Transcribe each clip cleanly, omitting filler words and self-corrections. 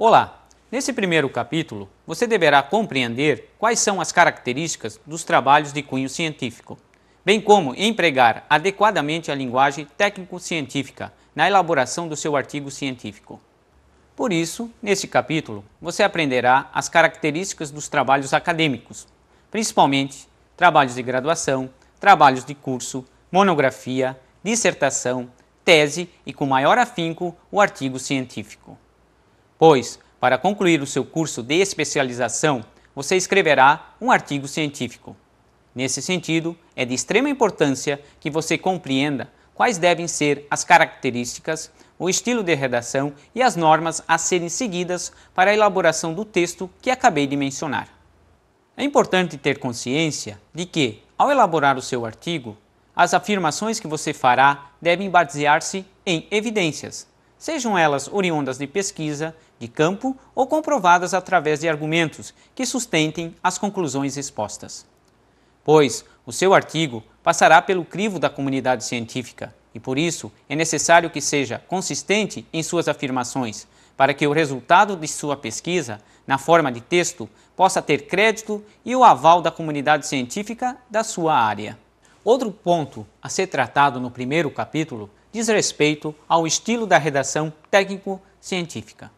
Olá! Nesse primeiro capítulo, você deverá compreender quais são as características dos trabalhos de cunho científico, bem como empregar adequadamente a linguagem técnico-científica na elaboração do seu artigo científico. Por isso, neste capítulo, você aprenderá as características dos trabalhos acadêmicos, principalmente trabalhos de graduação, trabalhos de curso, monografia, dissertação, tese e, com maior afinco, o artigo científico. Pois, para concluir o seu curso de especialização, você escreverá um artigo científico. Nesse sentido, é de extrema importância que você compreenda quais devem ser as características, o estilo de redação e as normas a serem seguidas para a elaboração do texto que acabei de mencionar. É importante ter consciência de que, ao elaborar o seu artigo, as afirmações que você fará devem basear-se em evidências, sejam elas oriundas de pesquisa, de campo ou comprovadas através de argumentos que sustentem as conclusões expostas. Pois o seu artigo passará pelo crivo da comunidade científica e, por isso, é necessário que seja consistente em suas afirmações, para que o resultado de sua pesquisa, na forma de texto, possa ter crédito e o aval da comunidade científica da sua área. Outro ponto a ser tratado no primeiro capítulo diz respeito ao estilo da redação técnico-científica.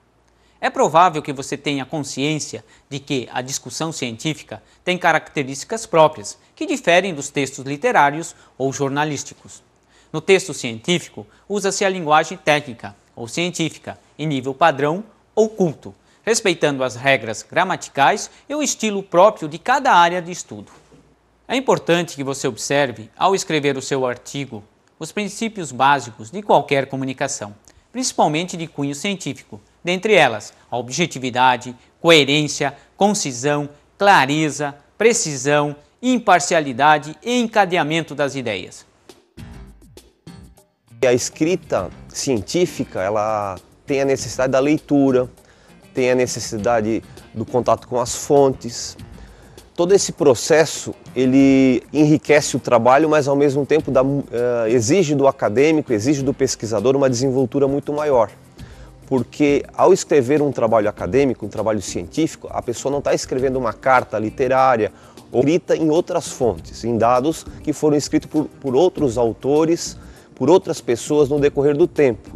É provável que você tenha consciência de que a discussão científica tem características próprias, que diferem dos textos literários ou jornalísticos. No texto científico, usa-se a linguagem técnica ou científica, em nível padrão ou culto, respeitando as regras gramaticais e o estilo próprio de cada área de estudo. É importante que você observe, ao escrever o seu artigo, os princípios básicos de qualquer comunicação, principalmente de cunho científico, dentre elas a objetividade, coerência, concisão, clareza, precisão, imparcialidade e encadeamento das ideias. A escrita científica, ela tem a necessidade da leitura, tem a necessidade do contato com as fontes. Todo esse processo, ele enriquece o trabalho, mas ao mesmo tempo exige do acadêmico, exige do pesquisador uma desenvoltura muito maior. Porque ao escrever um trabalho acadêmico, um trabalho científico, a pessoa não está escrevendo uma carta literária ou escrita em outras fontes, em dados que foram escritos por outros autores, por outras pessoas no decorrer do tempo.